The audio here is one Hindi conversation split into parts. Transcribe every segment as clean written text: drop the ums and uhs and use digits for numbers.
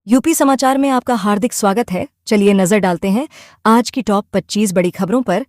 यूपी समाचार में आपका हार्दिक स्वागत है। चलिए नजर डालते हैं आज की टॉप 25 बड़ी खबरों पर।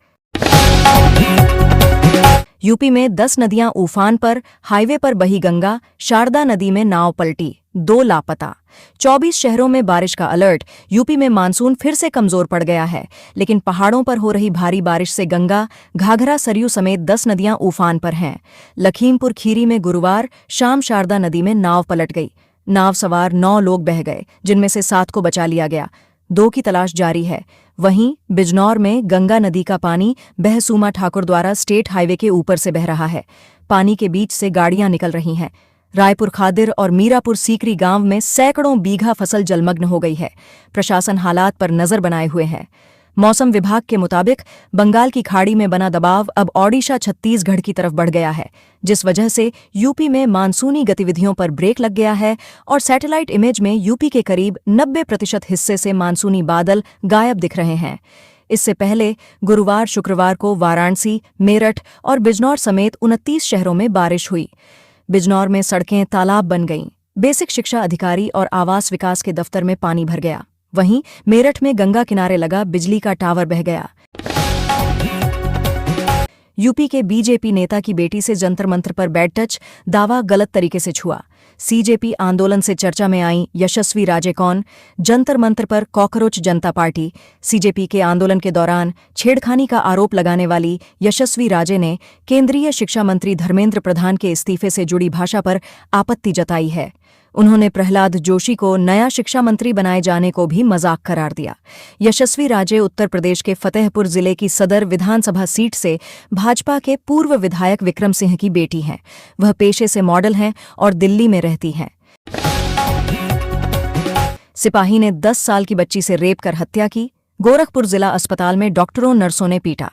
यूपी में 10 नदियां उफान पर, हाईवे पर बही गंगा, शारदा नदी में नाव पलटी, 2 लापता। 24 शहरों में बारिश का अलर्ट। यूपी में मानसून फिर से कमजोर पड़ गया है, लेकिन पहाड़ों पर हो रही भारी बारिश से गंगा, घाघरा, सरयू समेत 10 नदियां उफान पर हैं। लखीमपुर खीरी में गुरुवार शाम शारदा नदी में नाव पलट गई। नाव सवार 9 लोग बह गए, जिनमें से 7 को बचा लिया गया। 2 की तलाश जारी है। वहीं बिजनौर में गंगा नदी का पानी बहसूमा ठाकुर द्वारा स्टेट हाईवे के ऊपर से बह रहा है। पानी के बीच से गाड़ियां निकल रही हैं। रायपुर खादिर और मीरापुर सीकरी गांव में सैकड़ों बीघा फसल जलमग्न हो गई है। प्रशासन हालात पर नजर बनाए हुए है। मौसम विभाग के मुताबिक बंगाल की खाड़ी में बना दबाव अब ओडिशा छत्तीसगढ़ की तरफ बढ़ गया है, जिस वजह से यूपी में मानसूनी गतिविधियों पर ब्रेक लग गया है और सैटेलाइट इमेज में यूपी के करीब 90% हिस्से से मानसूनी बादल गायब दिख रहे हैं। इससे पहले गुरुवार शुक्रवार को वाराणसी, मेरठ और बिजनौर समेत 29 शहरों में बारिश हुई। बिजनौर में सड़कें तालाब बन गईं। बेसिक शिक्षा अधिकारी और आवास विकास के दफ्तर में पानी भर गया। वहीं मेरठ में गंगा किनारे लगा बिजली का टावर बह गया। यूपी के बीजेपी नेता की बेटी से जंतर मंतर पर बैड टच, दावा गलत तरीके से छुआ। सीजेपी आंदोलन से चर्चा में आई यशस्वी राजे कौन? जंतर मंतर पर कॉकरोच जनता पार्टी। सीजेपी के आंदोलन के दौरान छेड़खानी का आरोप लगाने वाली यशस्वी राजे ने केंद्रीय शिक्षा मंत्री धर्मेंद्र प्रधान के इस्तीफे से जुड़ी भाषा पर आपत्ति जताई है। उन्होंने प्रहलाद जोशी को नया शिक्षा मंत्री बनाए जाने को भी मजाक करार दिया। यशस्वी राजे उत्तर प्रदेश के फतेहपुर जिले की सदर विधानसभा सीट से भाजपा के पूर्व विधायक विक्रम सिंह की बेटी हैं। वह पेशे से मॉडल हैं और दिल्ली में रहती हैं। सिपाही ने 10 साल की बच्ची से रेप कर हत्या की। गोरखपुर जिला अस्पताल में डॉक्टरों नर्सों ने पीटा।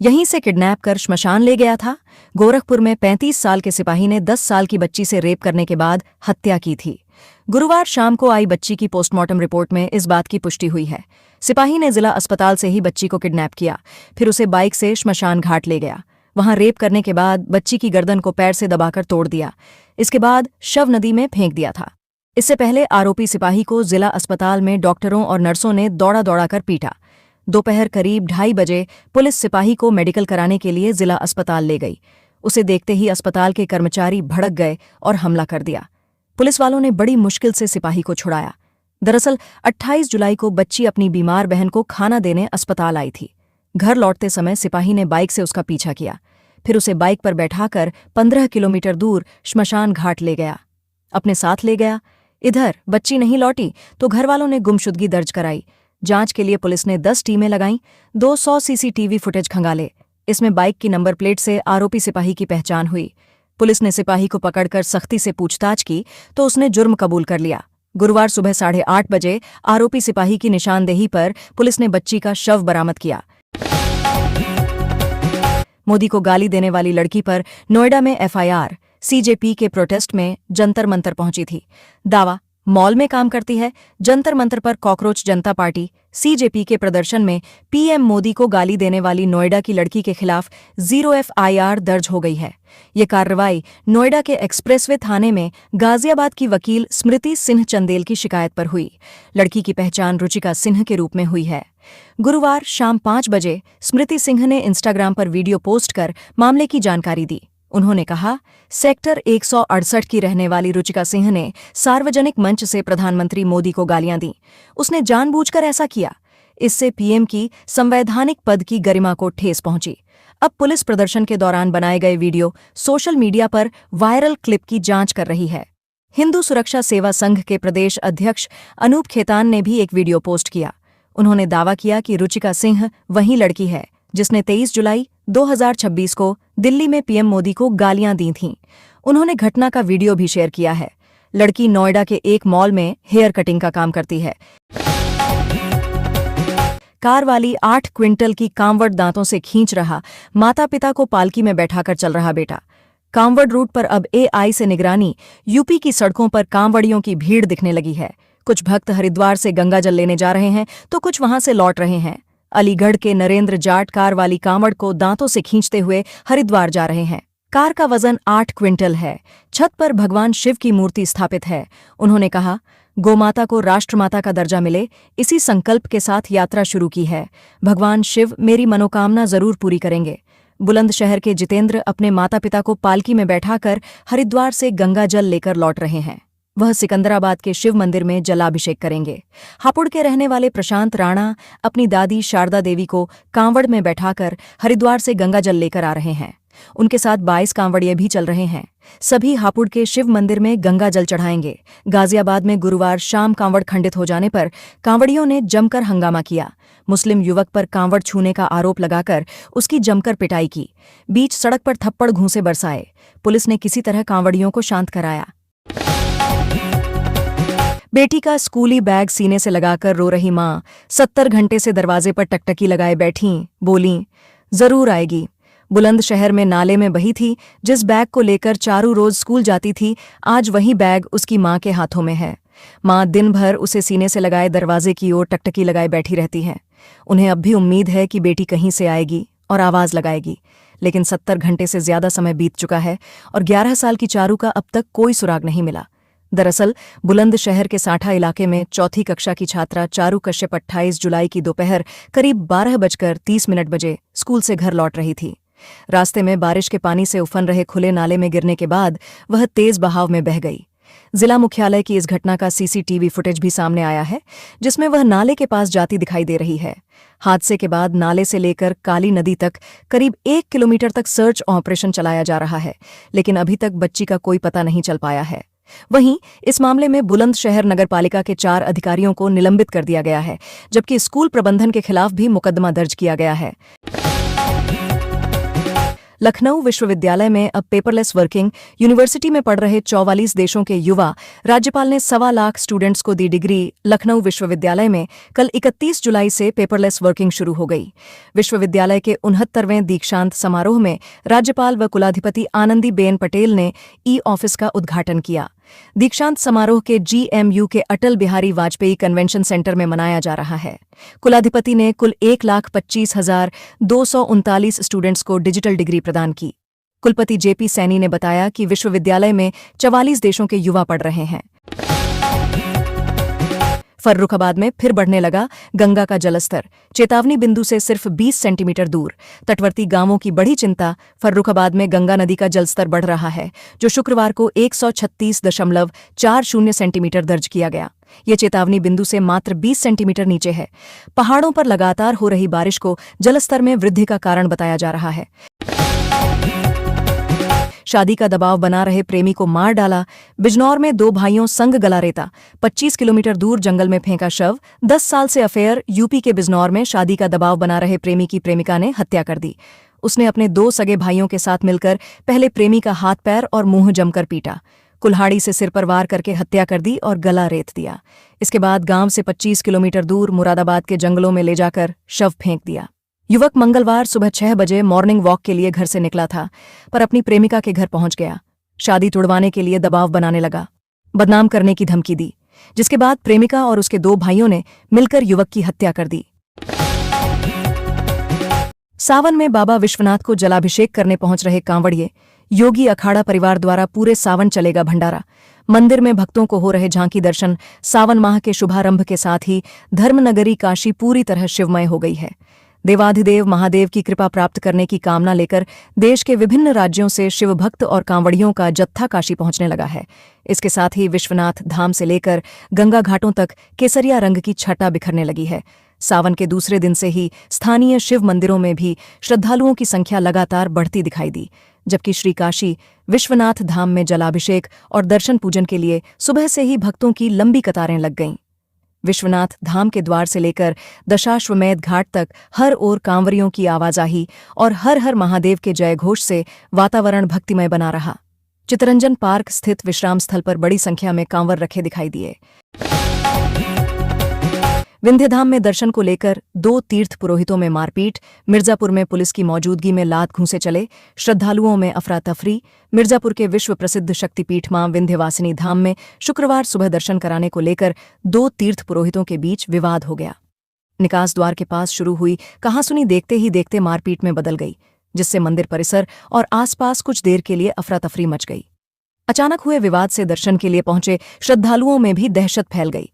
यहीं से किडनैप कर श्मशान ले गया था। गोरखपुर में 35 साल के सिपाही ने 10 साल की बच्ची से रेप करने के बाद हत्या की थी। गुरुवार शाम को आई बच्ची की पोस्टमार्टम रिपोर्ट में इस बात की पुष्टि हुई है। सिपाही ने जिला अस्पताल से ही बच्ची को किडनैप किया, फिर उसे बाइक से श्मशान घाट ले गया। वहां रेप करने के बाद बच्ची की गर्दन को पैर से दबाकर तोड़ दिया। इसके बाद शव नदी में फेंक दिया था। इससे पहले आरोपी सिपाही को जिला अस्पताल में डॉक्टरों और नर्सों ने दौड़ा दौड़ा कर पीटा। दोपहर करीब 2:30 बजे पुलिस सिपाही को मेडिकल कराने के लिए जिला अस्पताल ले गई। उसे देखते ही अस्पताल के कर्मचारी भड़क गए और हमला कर दिया। पुलिस वालों ने बड़ी मुश्किल से सिपाही को छुड़ाया। दरअसल 28 जुलाई को बच्ची अपनी बीमार बहन को खाना देने अस्पताल आई थी। घर लौटते समय सिपाही ने बाइक से उसका पीछा किया, फिर उसे बाइक पर बैठाकर 15 किलोमीटर दूर श्मशान घाट ले गया, अपने साथ ले गया। इधर बच्ची नहीं लौटी तो घरवालों ने गुमशुदगी दर्ज कराई। जांच के लिए पुलिस ने 10 टीमें लगाईं। 200 सीसीटीवी फुटेज खंगाले। इसमें बाइक की नंबर प्लेट से आरोपी सिपाही की पहचान हुई। पुलिस ने सिपाही को पकड़कर सख्ती से पूछताछ की तो उसने जुर्म कबूल कर लिया। गुरुवार सुबह 8:30 बजे आरोपी सिपाही की निशानदेही पर पुलिस ने बच्ची का शव बरामद किया। मोदी को गाली देने वाली लड़की पर नोएडा में एफआईआर। सीजेपी के प्रोटेस्ट में जंतर मंतर पहुंची थी। दावा, मॉल में काम करती है। जंतर मंतर पर कॉकरोच जनता पार्टी। सीजेपी के प्रदर्शन में पीएम मोदी को गाली देने वाली नोएडा की लड़की के खिलाफ 0 एफआईआर दर्ज हो गई है। ये कार्रवाई नोएडा के एक्सप्रेसवे थाने में गाजियाबाद की वकील स्मृति सिंह चंदेल की शिकायत पर हुई। लड़की की पहचान रुचिका सिंह के रूप में हुई है। गुरुवार शाम 5 बजे स्मृति सिंह ने इंस्टाग्राम पर वीडियो पोस्ट कर मामले की जानकारी दी। उन्होंने कहा, सेक्टर 168 की रहने वाली रुचिका सिंह ने सार्वजनिक मंच से प्रधानमंत्री मोदी को गालियां दी। उसने जानबूझकर ऐसा किया। इससे पीएम की संवैधानिक पद की गरिमा को ठेस पहुंची। अब पुलिस प्रदर्शन के दौरान बनाए गए वीडियो सोशल मीडिया पर वायरल क्लिप की जांच कर रही है। हिंदू सुरक्षा सेवा संघ के प्रदेश अध्यक्ष अनूप खेतान ने भी एक वीडियो पोस्ट किया। उन्होंने दावा किया कि रुचिका सिंह वही लड़की है जिसने 23 जुलाई 2026 को दिल्ली में पीएम मोदी को गालियां दी थीं। उन्होंने घटना का वीडियो भी शेयर किया है। लड़की नोएडा के एक मॉल में हेयर कटिंग का काम करती है। कार वाली 8 क्विंटल की कांवड़ दांतों से खींच रहा, माता पिता को पालकी में बैठाकर चल रहा बेटा। कांवड़ रूट पर अब एआई से निगरानी। यूपी की सड़कों पर कांवड़ियों की भीड़ दिखने लगी है। कुछ भक्त हरिद्वार से गंगाजल लेने जा रहे हैं तो कुछ वहां से लौट रहे हैं। अलीगढ़ के नरेंद्र जाट कार वाली कांवड़ को दांतों से खींचते हुए हरिद्वार जा रहे हैं। कार का वजन 8 क्विंटल है। छत पर भगवान शिव की मूर्ति स्थापित है। उन्होंने कहा, गोमाता को राष्ट्रमाता का दर्जा मिले, इसी संकल्प के साथ यात्रा शुरू की है। भगवान शिव मेरी मनोकामना जरूर पूरी करेंगे। बुलंदशहर के जितेंद्र अपने माता पिता को पालकी में बैठाकर हरिद्वार से गंगा जल लेकर लौट रहे हैं। वह सिकंदराबाद के शिव मंदिर में जलाभिषेक करेंगे। हापुड़ के रहने वाले प्रशांत राणा अपनी दादी शारदा देवी को कांवड़ में बैठाकर हरिद्वार से गंगा जल लेकर आ रहे हैं। उनके साथ 22 कांवड़िए भी चल रहे हैं। सभी हापुड़ के शिव मंदिर में गंगा जल चढ़ाएंगे। गाजियाबाद में गुरुवार शाम कांवड़ खंडित हो जाने पर कांवड़ियों ने जमकर हंगामा किया। मुस्लिम युवक पर कांवड़ छूने का आरोप लगाकर उसकी जमकर पिटाई की। बीच सड़क पर थप्पड़ घूंसे बरसाए। पुलिस ने किसी तरह कांवड़ियों को शांत कराया। बेटी का स्कूली बैग सीने से लगाकर रो रही मां 70 घंटे से दरवाजे पर टकटकी लगाए बैठीं, बोलीं, जरूर आएगी। बुलंदशहर में नाले में बही थी। जिस बैग को लेकर चारू रोज स्कूल जाती थी, आज वही बैग उसकी मां के हाथों में है। मां दिन भर उसे सीने से लगाए दरवाजे की ओर टकटकी लगाए बैठी रहती है। उन्हें अब भी उम्मीद है कि बेटी कहीं से आएगी और आवाज लगाएगी, लेकिन 70 घंटे से ज्यादा समय बीत चुका है और 11 साल की चारू का अब तक कोई सुराग नहीं मिला। दरअसल बुलंदशहर के साठा इलाके में चौथी कक्षा की छात्रा चारू कश्यप 28 जुलाई की दोपहर करीब 12:30 बजे स्कूल से घर लौट रही थी। रास्ते में बारिश के पानी से उफन रहे खुले नाले में गिरने के बाद वह तेज बहाव में बह गई। जिला मुख्यालय की इस घटना का सीसीटीवी फुटेज भी सामने आया है, जिसमें वह नाले के पास जाती दिखाई दे रही है। हादसे के बाद नाले से लेकर काली नदी तक करीब 1 किलोमीटर तक सर्च ऑपरेशन चलाया जा रहा है, लेकिन अभी तक बच्ची का कोई पता नहीं चल पाया है। वहीं इस मामले में बुलंदशहर नगरपालिका के 4 अधिकारियों को निलंबित कर दिया गया है, जबकि स्कूल प्रबंधन के खिलाफ भी मुकदमा दर्ज किया गया है। लखनऊ विश्वविद्यालय में अब पेपरलेस वर्किंग। यूनिवर्सिटी में पढ़ रहे 44 देशों के युवा राज्यपाल ने 1.25 लाख स्टूडेंट्स को दी डिग्री। लखनऊ विश्वविद्यालय में कल 31 जुलाई से पेपरलेस वर्किंग शुरू हो गई। विश्वविद्यालय के 69वें दीक्षांत समारोह में राज्यपाल व कुलाधिपति आनंदीबेन पटेल ने ई-ऑफिस का उद्घाटन किया। दीक्षांत समारोह के GMU के अटल बिहारी वाजपेयी कन्वेंशन सेंटर में मनाया जा रहा है। कुलाधिपति ने कुल 1,25,239 स्टूडेंट्स को डिजिटल डिग्री प्रदान की। कुलपति JP सैनी ने बताया कि विश्वविद्यालय में 44 देशों के युवा पढ़ रहे हैं। फर्रुखाबाद में फिर बढ़ने लगा गंगा का जलस्तर। चेतावनी बिंदु से सिर्फ 20 सेंटीमीटर दूर। तटवर्ती गांवों की बड़ी चिंता। फर्रुखाबाद में गंगा नदी का जलस्तर बढ़ रहा है, जो शुक्रवार को 136.40 सेंटीमीटर दर्ज किया गया। ये चेतावनी बिंदु से मात्र 20 सेंटीमीटर नीचे है। पहाड़ों पर लगातार हो रही बारिश को जलस्तर में वृद्धि का कारण बताया जा रहा है। शादी का दबाव बना रहे प्रेमी को मार डाला। बिजनौर में 2 भाइयों संग गला रेता। 25 किलोमीटर दूर जंगल में फेंका शव। 10 साल से अफेयर। यूपी के बिजनौर में शादी का दबाव बना रहे प्रेमी की प्रेमिका ने हत्या कर दी। उसने अपने 2 सगे भाइयों के साथ मिलकर पहले प्रेमी का हाथ पैर और मुंह जमकर पीटा। कुल्हाड़ी से सिर पर वार करके हत्या कर दी और गला रेत दिया। इसके बाद गांव से 25 किलोमीटर दूर मुरादाबाद के जंगलों में ले जाकर शव फेंक दिया। युवक मंगलवार सुबह 6 बजे मॉर्निंग वॉक के लिए घर से निकला था, पर अपनी प्रेमिका के घर पहुंच गया। शादी तुड़वाने के लिए दबाव बनाने लगा, बदनाम करने की धमकी दी, जिसके बाद प्रेमिका और उसके 2 भाइयों ने मिलकर युवक की हत्या कर दी। सावन में बाबा विश्वनाथ को जलाभिषेक करने पहुंच रहे कांवड़िए। योगी अखाड़ा परिवार द्वारा पूरे सावन चलेगा भंडारा। मंदिर में भक्तों को हो रहे झांकी दर्शन। सावन माह के शुभारंभ के साथ ही धर्मनगरी काशी पूरी तरह शिवमय हो गई है। देवाधिदेव महादेव की कृपा प्राप्त करने की कामना लेकर देश के विभिन्न राज्यों से शिव भक्त और कांवड़ियों का जत्था काशी पहुंचने लगा है। इसके साथ ही विश्वनाथ धाम से लेकर गंगा घाटों तक केसरिया रंग की छटा बिखरने लगी है। सावन के दूसरे दिन से ही स्थानीय शिव मंदिरों में भी श्रद्धालुओं की संख्या लगातार बढ़ती दिखाई दी, जबकि श्री काशी विश्वनाथ धाम में जलाभिषेक और दर्शन पूजन के लिए सुबह से ही भक्तों की लंबी कतारें लग गईं। विश्वनाथ धाम के द्वार से लेकर दशाश्वमेध घाट तक हर ओर कांवरियों की आवाजाही और हर हर महादेव के जयघोष से वातावरण भक्तिमय बना रहा। चितरंजन पार्क स्थित विश्राम स्थल पर बड़ी संख्या में कांवर रखे दिखाई दिए। विंध्यधाम में दर्शन को लेकर 2 तीर्थ पुरोहितों में मारपीट। मिर्जापुर में पुलिस की मौजूदगी में लात घूंसे चले। श्रद्धालुओं में अफरा तफरी। मिर्जापुर के विश्व प्रसिद्ध शक्तिपीठ मां विंध्यवासिनी धाम में शुक्रवार सुबह दर्शन कराने को लेकर 2 तीर्थ पुरोहितों के बीच विवाद हो गया। निकास द्वार के पास शुरू हुई कहासुनी देखते ही देखते मारपीट में बदल गई, जिससे मंदिर परिसर और आसपास कुछ देर के लिए अफरा तफरी मच गई। अचानक हुए विवाद से दर्शन के लिए पहुंचे श्रद्धालुओं में भी दहशत फैल गई।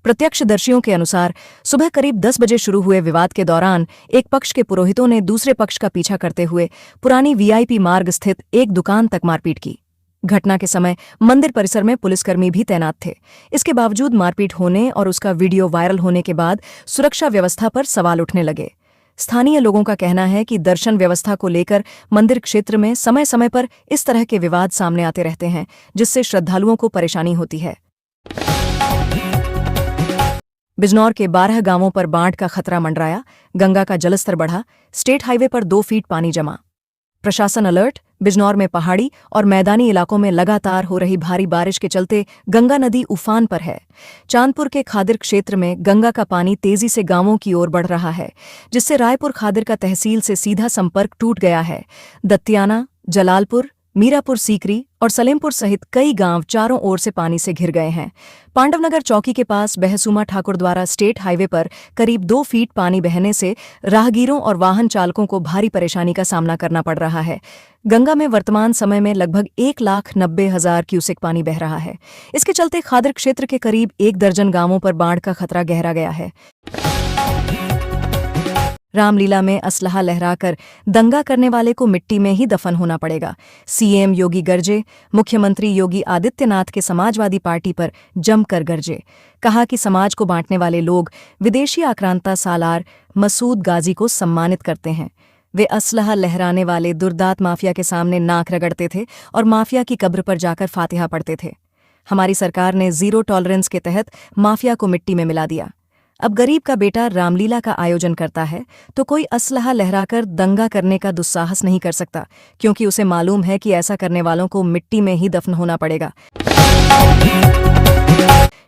प्रत्यक्षदर्शियों के अनुसार सुबह करीब 10 बजे शुरू हुए विवाद के दौरान एक पक्ष के पुरोहितों ने दूसरे पक्ष का पीछा करते हुए पुरानी वीआईपी मार्ग स्थित एक दुकान तक मारपीट की। घटना के समय मंदिर परिसर में पुलिसकर्मी भी तैनात थे। इसके बावजूद मारपीट होने और उसका वीडियो वायरल होने के बाद सुरक्षा व्यवस्था पर सवाल उठने लगे। स्थानीय लोगों का कहना है कि दर्शन व्यवस्था को लेकर मंदिर क्षेत्र में समय समय पर इस तरह के विवाद सामने आते रहते हैं, जिससे श्रद्धालुओं को परेशानी होती है। बिजनौर के 12 गांवों पर बाढ़ का खतरा मंडराया, गंगा का जलस्तर बढ़ा, स्टेट हाईवे पर 2 फीट पानी जमा। प्रशासन अलर्ट। बिजनौर में पहाड़ी और मैदानी इलाकों में लगातार हो रही भारी बारिश के चलते गंगा नदी उफान पर है। चांदपुर के खादिर क्षेत्र में गंगा का पानी तेजी से गांवों की ओर बढ़ रहा है, जिससे रायपुर खादिर का तहसील से सीधा संपर्क टूट गया है। दत्तियाना, जलालपुर, मीरापुर सीकरी और सलेमपुर सहित कई गांव चारों ओर से पानी से घिर गए हैं। पांडवनगर चौकी के पास बहसुमा ठाकुर द्वारा स्टेट हाईवे पर करीब 2 फीट पानी बहने से राहगीरों और वाहन चालकों को भारी परेशानी का सामना करना पड़ रहा है। गंगा में वर्तमान समय में लगभग 1,90,000 क्यूसेक पानी बह रहा है। इसके चलते खादिर क्षेत्र के करीब 1 दर्जन गांवों पर बाढ़ का खतरा गहरा गया है। रामलीला में असलहा लहराकर दंगा करने वाले को मिट्टी में ही दफन होना पड़ेगा। सीएम योगी गरजे। मुख्यमंत्री योगी आदित्यनाथ के समाजवादी पार्टी पर जमकर गरजे। कहा कि समाज को बांटने वाले लोग विदेशी आक्रांता सालार मसूद गाजी को सम्मानित करते हैं। वे असलहा लहराने वाले दुर्दांत माफिया के सामने नाक रगड़ते थे और माफिया की कब्र पर जाकर फातिहा पढ़ते थे। हमारी सरकार ने जीरो टॉलरेंस के तहत माफिया को मिट्टी में मिला दिया। अब गरीब का बेटा रामलीला का आयोजन करता है तो कोई असलहा लहराकर दंगा करने का दुस्साहस नहीं कर सकता, क्योंकि उसे मालूम है कि ऐसा करने वालों को मिट्टी में ही दफन होना पड़ेगा।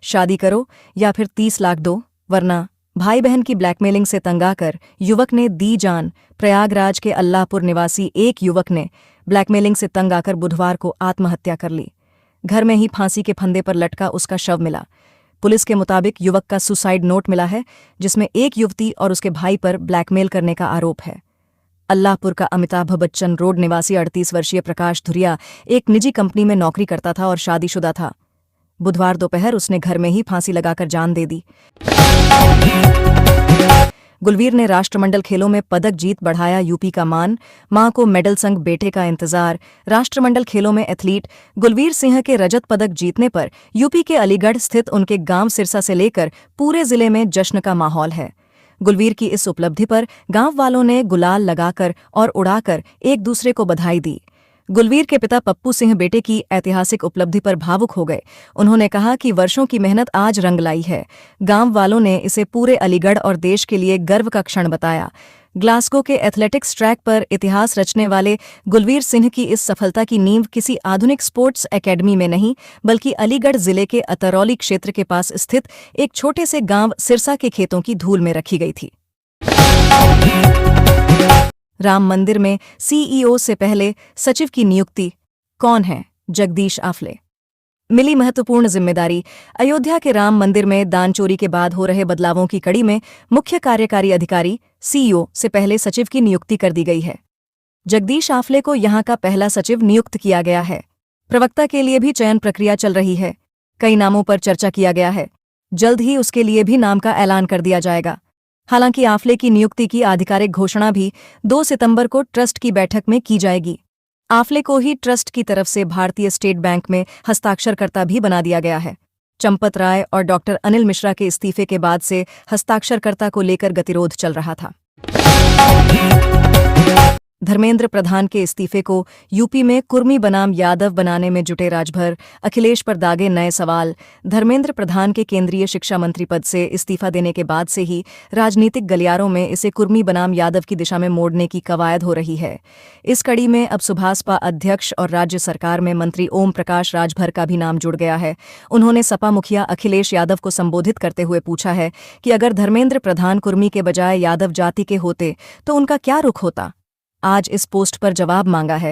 शादी करो या फिर 30 लाख दो, वरना भाई बहन की ब्लैकमेलिंग से तंगाकर युवक ने दी जान। प्रयागराज के अल्लाहपुर निवासी एक युवक ने ब्लैकमेलिंग से तंग आकर बुधवार को आत्महत्या कर ली। घर में ही फांसी के फंदे पर लटका उसका शव मिला। पुलिस के मुताबिक युवक का सुसाइड नोट मिला है, जिसमें एक युवती और उसके भाई पर ब्लैकमेल करने का आरोप है। अल्लाहपुर का अमिताभ बच्चन रोड निवासी 38 वर्षीय प्रकाश धुरिया एक निजी कंपनी में नौकरी करता था और शादीशुदा था। बुधवार दोपहर उसने घर में ही फांसी लगाकर जान दे दी। गुलवीर ने राष्ट्रमंडल खेलों में पदक जीत बढ़ाया यूपी का मान। मां को मेडल संग बेटे का इंतजार। राष्ट्रमंडल खेलों में एथलीट गुलवीर सिंह के रजत पदक जीतने पर यूपी के अलीगढ़ स्थित उनके गांव सिरसा से लेकर पूरे जिले में जश्न का माहौल है। गुलवीर की इस उपलब्धि पर गांव वालों ने गुलाल लगाकर और उड़ाकर एक दूसरे को बधाई दी। गुलवीर के पिता पप्पू सिंह बेटे की ऐतिहासिक उपलब्धि पर भावुक हो गए। उन्होंने कहा कि वर्षों की मेहनत आज रंग लाई है। गांव वालों ने इसे पूरे अलीगढ़ और देश के लिए गर्व का क्षण बताया। ग्लासगो के एथलेटिक्स ट्रैक पर इतिहास रचने वाले गुलवीर सिंह की इस सफलता की नींव किसी आधुनिक स्पोर्ट्स एकेडमी में नहीं, बल्कि अलीगढ़ जिले के अतरौली क्षेत्र के पास स्थित एक छोटे से गांव सिरसा के खेतों की धूल में रखी गई थी। राम मंदिर में सीईओ से पहले सचिव की नियुक्ति। कौन है? जगदीश आफले। मिली महत्वपूर्ण जिम्मेदारी। अयोध्या के राम मंदिर में दान चोरी के बाद हो रहे बदलावों की कड़ी में मुख्य कार्यकारी अधिकारी सीईओ से पहले सचिव की नियुक्ति कर दी गई है। जगदीश आफले को यहां का पहला सचिव नियुक्त किया गया है। प्रवक्ता के लिए भी चयन प्रक्रिया चल रही है। कई नामों पर चर्चा किया गया है। जल्द ही उसके लिए भी नाम का ऐलान कर दिया जाएगा। हालांकि आफले की नियुक्ति की आधिकारिक घोषणा भी 2 सितंबर को ट्रस्ट की बैठक में की जाएगी। आफले को ही ट्रस्ट की तरफ से भारतीय स्टेट बैंक में हस्ताक्षरकर्ता भी बना दिया गया है। चंपत राय और डॉक्टर अनिल मिश्रा के इस्तीफे के बाद से हस्ताक्षरकर्ता को लेकर गतिरोध चल रहा था। धर्मेंद्र प्रधान के इस्तीफे को यूपी में कुर्मी बनाम यादव बनाने में जुटे राजभर। अखिलेश पर दागे नए सवाल। धर्मेंद्र प्रधान के केंद्रीय शिक्षा मंत्री पद से इस्तीफा देने के बाद से ही राजनीतिक गलियारों में इसे कुर्मी बनाम यादव की दिशा में मोड़ने की कवायद हो रही है। इस कड़ी में अब सुभाषपा अध्यक्ष और राज्य सरकार में मंत्री ओम प्रकाश राजभर का भी नाम जुड़ गया है। उन्होंने सपा मुखिया अखिलेश यादव को संबोधित करते हुए पूछा है कि अगर धर्मेंद्र प्रधान कुर्मी के बजाय यादव जाति के होते तो उनका क्या रुख होता। आज इस पोस्ट पर जवाब मांगा है।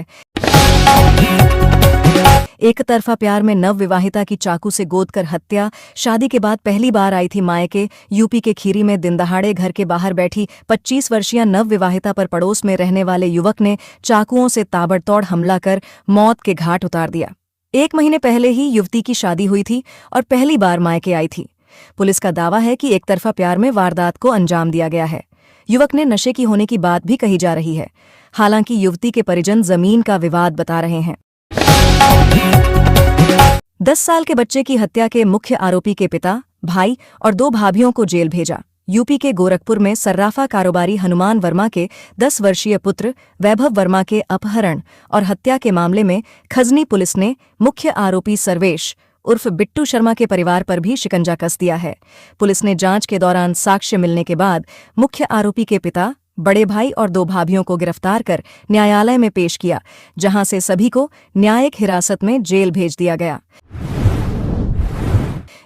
एक तरफा प्यार में नवविवाहिता की चाकू से गोदकर हत्या। शादी के बाद पहली बार आई थी मायके। यूपी के खीरी में दिनदहाड़े घर के बाहर बैठी 25 वर्षीय नवविवाहिता पर पड़ोस में रहने वाले युवक ने चाकुओं से ताबड़तोड़ हमला कर मौत के घाट उतार दिया। 1 महीने पहले ही युवती की शादी हुई थी और पहली बार मायके आई थी। पुलिस का दावा है कि एकतरफा प्यार में वारदात को अंजाम दिया गया है। युवक ने नशे की होने की बात भी कही जा रही है। हालांकि युवती के परिजन जमीन का विवाद बता रहे हैं। 10 साल के बच्चे की हत्या के मुख्य आरोपी के पिता, भाई और 2 भाभियों को जेल भेजा। यूपी के गोरखपुर में सर्राफा कारोबारी हनुमान वर्मा के 10 वर्षीय पुत्र वैभव वर्मा के अपहरण और हत्या के मामले में खजनी पुलिस ने मुख्य आरोपी सर्वेश उर्फ बिट्टू शर्मा के परिवार पर भी शिकंजा कस दिया है। पुलिस ने जांच के दौरान साक्ष्य मिलने के बाद मुख्य आरोपी के पिता, बड़े भाई और 2 भाभियों को गिरफ्तार कर न्यायालय में पेश किया, जहां से सभी को न्यायिक हिरासत में जेल भेज दिया गया।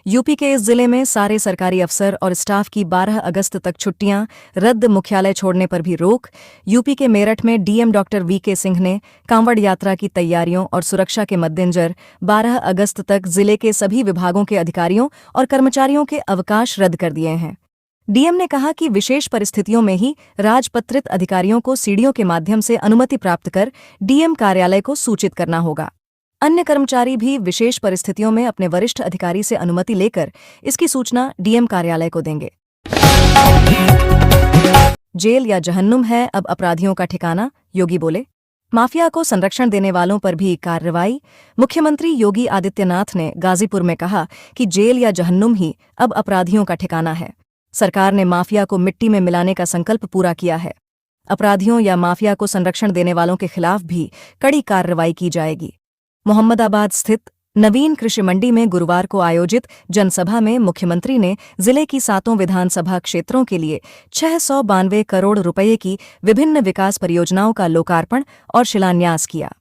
यूपी के इस जिले में सारे सरकारी अफसर और स्टाफ की 12 अगस्त तक छुट्टियां रद्द, मुख्यालय छोड़ने पर भी रोक। यूपी के मेरठ में डीएम डॉक्टर वीके सिंह ने कांवड़ यात्रा की तैयारियों और सुरक्षा के मद्देनजर 12 अगस्त तक जिले के सभी विभागों के अधिकारियों और कर्मचारियों के अवकाश रद्द कर दिए हैं। डीएम ने कहा कि विशेष परिस्थितियों में ही राजपत्रित अधिकारियों को सीडीओ के माध्यम से अनुमति प्राप्त कर डीएम कार्यालय को सूचित करना होगा। अन्य कर्मचारी भी विशेष परिस्थितियों में अपने वरिष्ठ अधिकारी से अनुमति लेकर इसकी सूचना डीएम कार्यालय को देंगे। जेल या जहन्नुम है अब अपराधियों का ठिकाना, योगी बोले। माफिया को संरक्षण देने वालों पर भी कार्रवाई। मुख्यमंत्री योगी आदित्यनाथ ने गाजीपुर में कहा कि जेल या जहन्नुम ही अब अपराधियों का ठिकाना है। सरकार ने माफिया को मिट्टी में मिलाने का संकल्प पूरा किया है। अपराधियों या माफिया को संरक्षण देने वालों के खिलाफ भी कड़ी कार्रवाई की जाएगी। मोहम्मदाबाद स्थित नवीन कृषि मंडी में गुरुवार को आयोजित जनसभा में मुख्यमंत्री ने जिले की 7 विधानसभा क्षेत्रों के लिए 692 करोड़ रुपये की विभिन्न विकास परियोजनाओं का लोकार्पण और शिलान्यास किया।